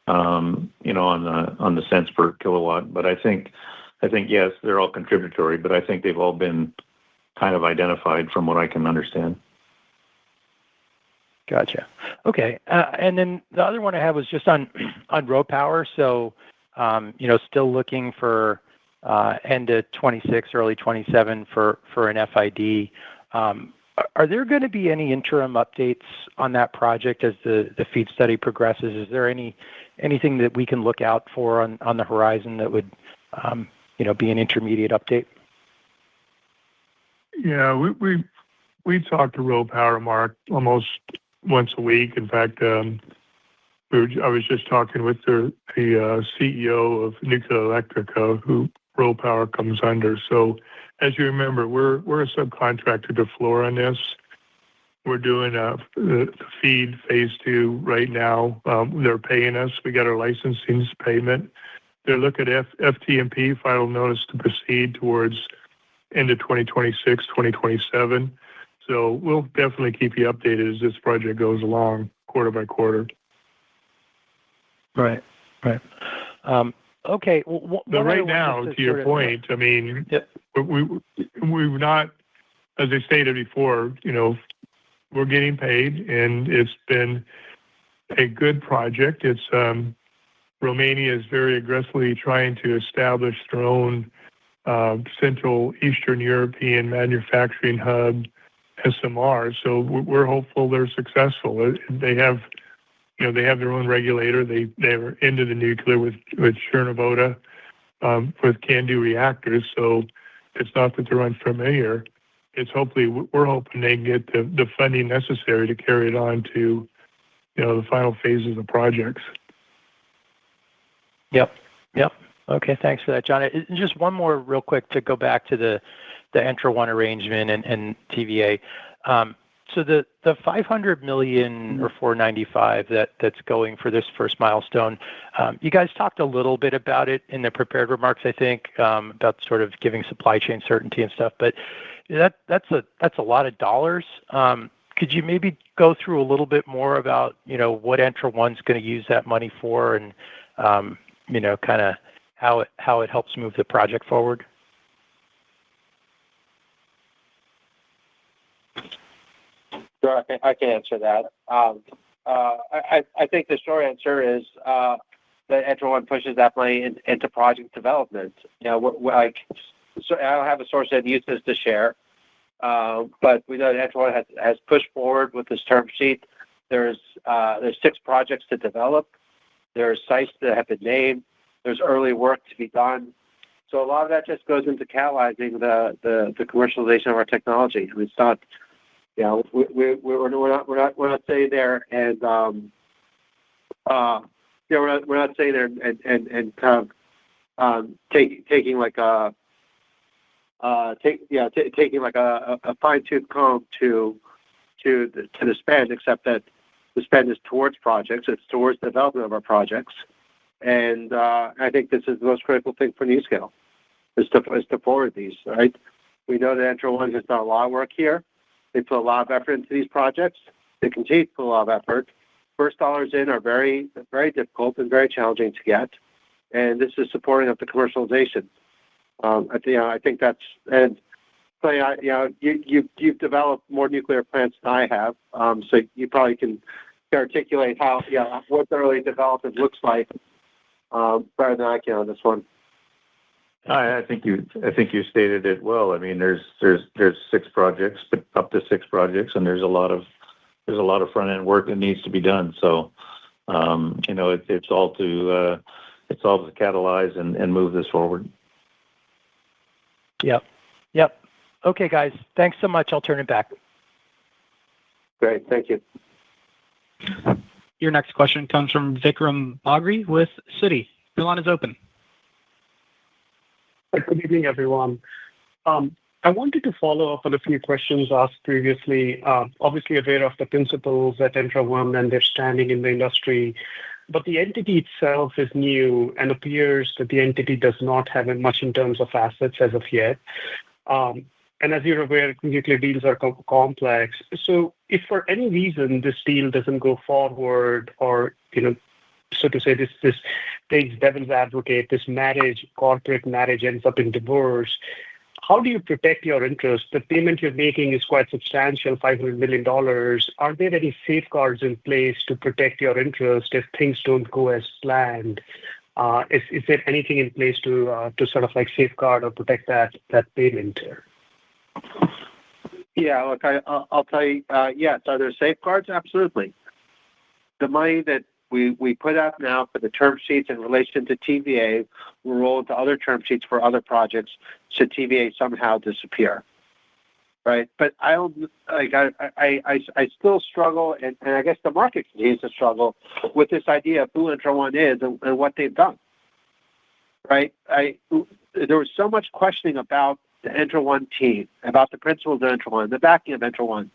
on the cents per kilowatt. But I think yes, they're all contributory, but I think they've all been kind of identified from what I can understand. Gotcha. Okay. And then the other one I have was just on RoPower. So, still looking for end of 26, early 27 for an FID. Are there going to be any interim updates on that project as the FEED study progresses? Is there anything that we can look out for on the horizon that would, be an intermediate update? Yeah, we talk to RoPower, Mark, almost once a week. In fact, I was just talking with the CEO of Nuclear Electrica, who RoPower comes under. So, as you remember, we're a subcontractor to Fluor on this. We're doing the FEED phase 2 right now. They're paying us. We got our licensing payment. They're looking at FTMP, final notice to proceed, towards end of 2026, 2027. So we'll definitely keep you updated as this project goes along quarter by quarter. Right. Okay. Well, right now, to your point, I mean, we've not, as I stated before, we're getting paid, and it's been a good project. It's Romania is very aggressively trying to establish their own Central Eastern European manufacturing hub, SMR. So we're hopeful they're successful. They have their own regulator. They're into the nuclear with Chernobyl, with CANDU reactors. So it's not that they're unfamiliar. It's we're hoping they can get the funding necessary to carry it on to, the final phases of projects. Yep. Okay, thanks for that, John. Just one more real quick to go back to the Entra1 arrangement and TVA. So the $500 million or $495 that's going for this first milestone, you guys talked a little bit about it in the prepared remarks, I think, about sort of giving supply chain certainty and stuff. But that's a lot of dollars. Could you maybe go through a little bit more about what Entra1's going to use that money for, and kind of how it helps move the project forward? Sure, I can answer that. I think the short answer is that Entra1 pushes that money into project development. I don't have a source of uses to share, but we know that Entra1 has pushed forward with this term sheet. There's 6 projects to develop. There's sites that have been named. There's early work to be done. So a lot of that just goes into catalyzing the commercialization of our technology. I mean, it's not. We're not sitting there and we're not sitting there and kind of taking like a fine-tooth comb to the spend, except that the spend is towards projects. It's towards the development of our projects, and I think this is the most critical thing for NuScale is to forward these. Right? We know that Entra1 has done a lot of work here. They put a lot of effort into these projects. They continue to put a lot of effort. First dollars in are very, very difficult and very challenging to get, and this is supporting of the commercialization. I think that's, and so you've developed more nuclear plants than I have, so you probably can articulate how what the early development looks like better than I can on this one. I think you stated it well. I mean, there's 6 projects, but up to 6 projects, and there's a lot of front end work that needs to be done. So, it's all to catalyze and move this forward. Yep. Okay, guys. Thanks so much. I'll turn it back. Great. Thank you. Your next question comes from Vikram Bagri with Citi. Your line is open. Good evening, everyone. I wanted to follow up on a few questions asked previously. Obviously aware of the principles at Entra1 and their standing in the industry, but the entity itself is new and appears that the entity does not have much in terms of assets as of yet. And as you're aware, nuclear deals are complex. So if for any reason this deal doesn't go forward, or so to say, this plays devil's advocate, this corporate marriage ends up in divorce, how do you protect your interest? The payment you're making is quite substantial, $500 million. Are there any safeguards in place to protect your interest if things don't go as planned? Is there anything in place to sort of like safeguard or protect that payment? Yeah, look, I'll tell you, yes. Are there safeguards? Absolutely. The money that we put out now for the term sheets in relation to TVA will roll into other term sheets for other projects should TVA somehow disappear, right? But I still struggle, and I guess the market continues to struggle with this idea of who Entra1 is and what they've done, right? There was so much questioning about the Entra1 team, about the principles of Entra1, the backing of Entra1,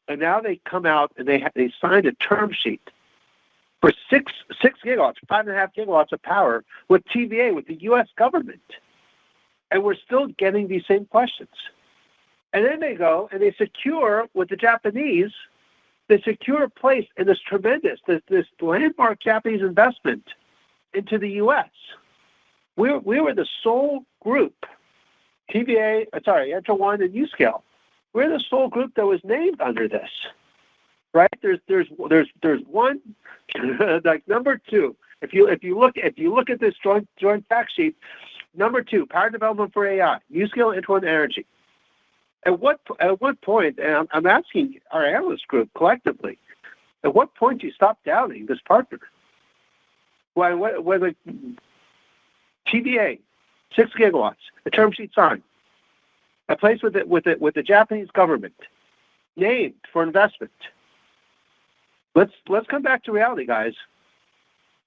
and now they come out and they signed a term sheet for 6 gigawatts, 5.5 gigawatts of power with TVA, with the U.S. government. And we're still getting these same questions. And then they go and they secure with the Japanese, they secure a place in this tremendous, this landmark Japanese investment into the U.S. We were the sole group, Entra1 and NuScale. We're the sole group that was named under this. Right? There's one like number 2. If you look at this joint fact sheet, number 2, power development for AI, NuScale Entra1 Energy. At what point, and I'm asking our analyst group collectively, at what point do you stop doubting this partner? When the TVA, 6 gigawatts, a term sheet signed, a place with the Japanese government, named for investment. Let's come back to reality, guys.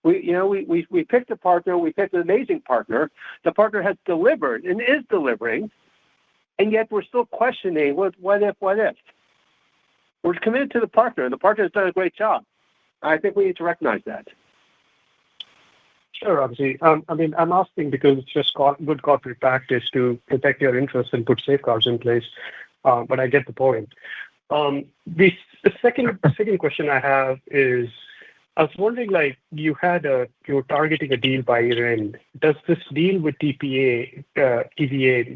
We picked a partner. We picked an amazing partner. The partner has delivered and is delivering, and yet we're still questioning what if. We're committed to the partner, and the partner has done a great job. I think we need to recognize that. Sure, obviously. I'm asking because it's just good corporate practice to protect your interests and put safeguards in place. But I get the point. The second question I have is, I was wondering, you're targeting a deal by year-end. Does this deal with TVA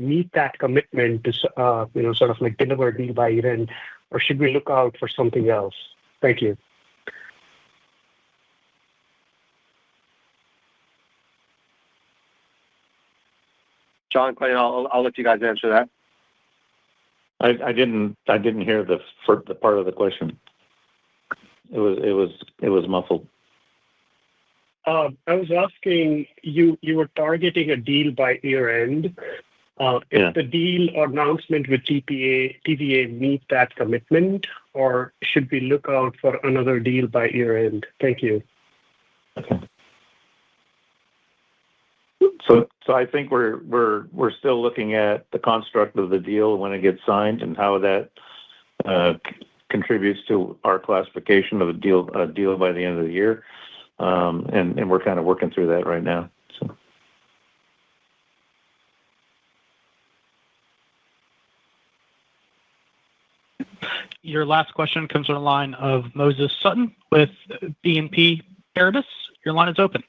meet that commitment to, sort of deliver a deal by year-end, or should we look out for something else? Thank you. John, Clayton, I'll let you guys answer that. I didn't hear the part of the question. It was muffled. I was asking you were targeting a deal by year end. If the deal or announcement with TVA meet that commitment, or should we look out for another deal by year end? Thank you. Okay. So I think we're still looking at the construct of the deal when it gets signed and how that contributes to our classification of a deal by the end of the year, and we're kind of working through that right now. So. Your last question comes from the line of Moses Sutton with BNP Paribas. Your line is open.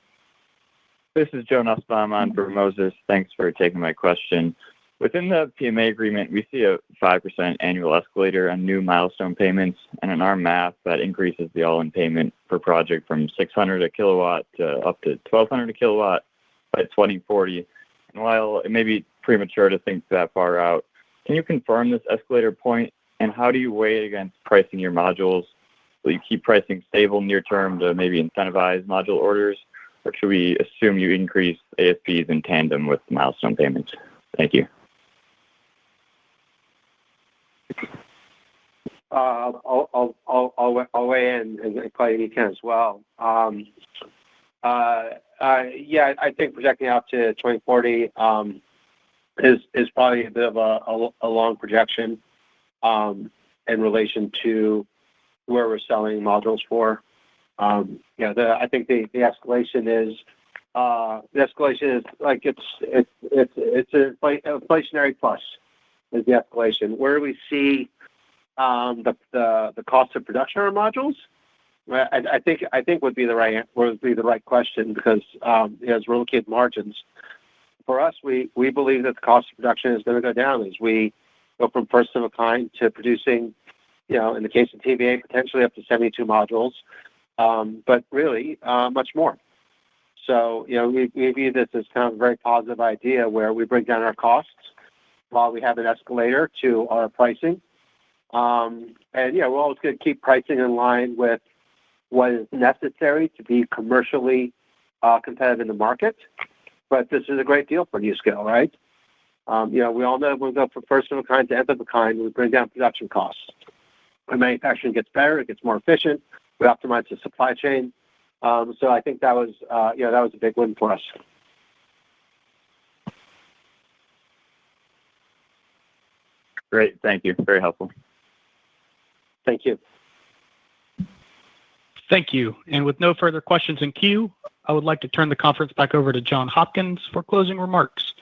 This is Joe Nussbaum on for Moses. Thanks for taking my question. Within the PMA agreement, we see a 5% annual escalator on new milestone payments, and in our math, that increases the all-in payment per project from 600 a kilowatt to up to 1,200 a kilowatt by 2040. And while it may be premature to think that far out, can you confirm this escalator point, and how do you weigh it against pricing your modules? Will you keep pricing stable near term to maybe incentivize module orders? Or should we assume you increase ASPs in tandem with milestone payments? Thank you. I'll weigh in, and Clay, you can as well. I think projecting out to 2040 is probably a bit of a long projection in relation to where we're selling modules for. I think the escalation is like it's an inflationary plus is the escalation. Where we see the cost of production of our modules, I think would be the right question, because as we're looking at margins, for us, we believe that the cost of production is going to go down as we go from first of a kind to producing, in the case of TVA, potentially up to 72 modules. But really, much more. So, we view this as kind of a very positive idea where we bring down our costs while we have an escalator to our pricing. We're always going to keep pricing in line with what is necessary to be commercially competitive in the market. But this is a great deal for NuScale, right? We all know when we go from first of a kind to nth of a kind, we bring down production costs. When manufacturing gets better, it gets more efficient. We optimize the supply chain. So I think that was a big win for us. Great. Thank you. Very helpful. Thank you. Thank you. And with no further questions in queue, I would like to turn the conference back over to John Hopkins for closing remarks.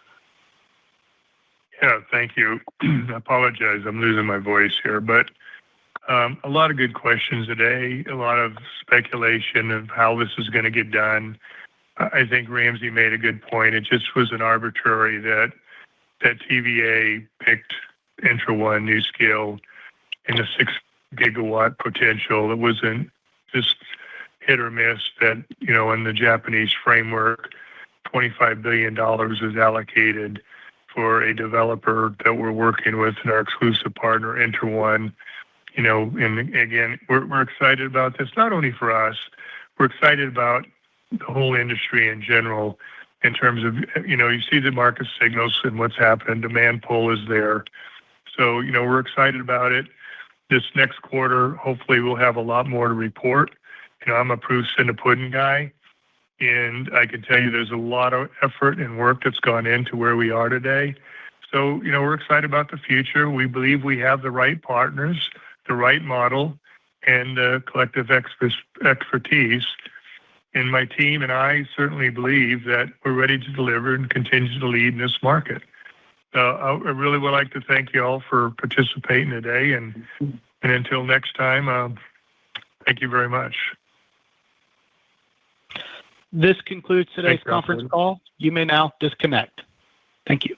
Yeah, thank you. I apologize. I'm losing my voice here, but a lot of good questions today, a lot of speculation of how this is going to get done. I think Ramsey made a good point. It just was an arbitrary that TVA picked NuScale NuScale in a 6 gigawatt potential. It wasn't just hit or miss that, in the Japanese framework, $25 billion is allocated for a developer that we're working with and our exclusive partner, NuScale. And again, we're excited about this, not only for us, we're excited about the whole industry in general in terms of, you see the market signals and what's happened. Demand pull is there. So, we're excited about it. This next quarter, hopefully we'll have a lot more to report. I'm a proofs in the pudding guy. And I can tell you there's a lot of effort and work that's gone into where we are today. So, we're excited about the future. We believe we have the right partners, the right model, and collective expertise. And my team and I certainly believe that we're ready to deliver and continue to lead in this market. I really would like to thank you all for participating today. And until next time, thank you very much. This concludes today's conference call. You may now disconnect. Thank you.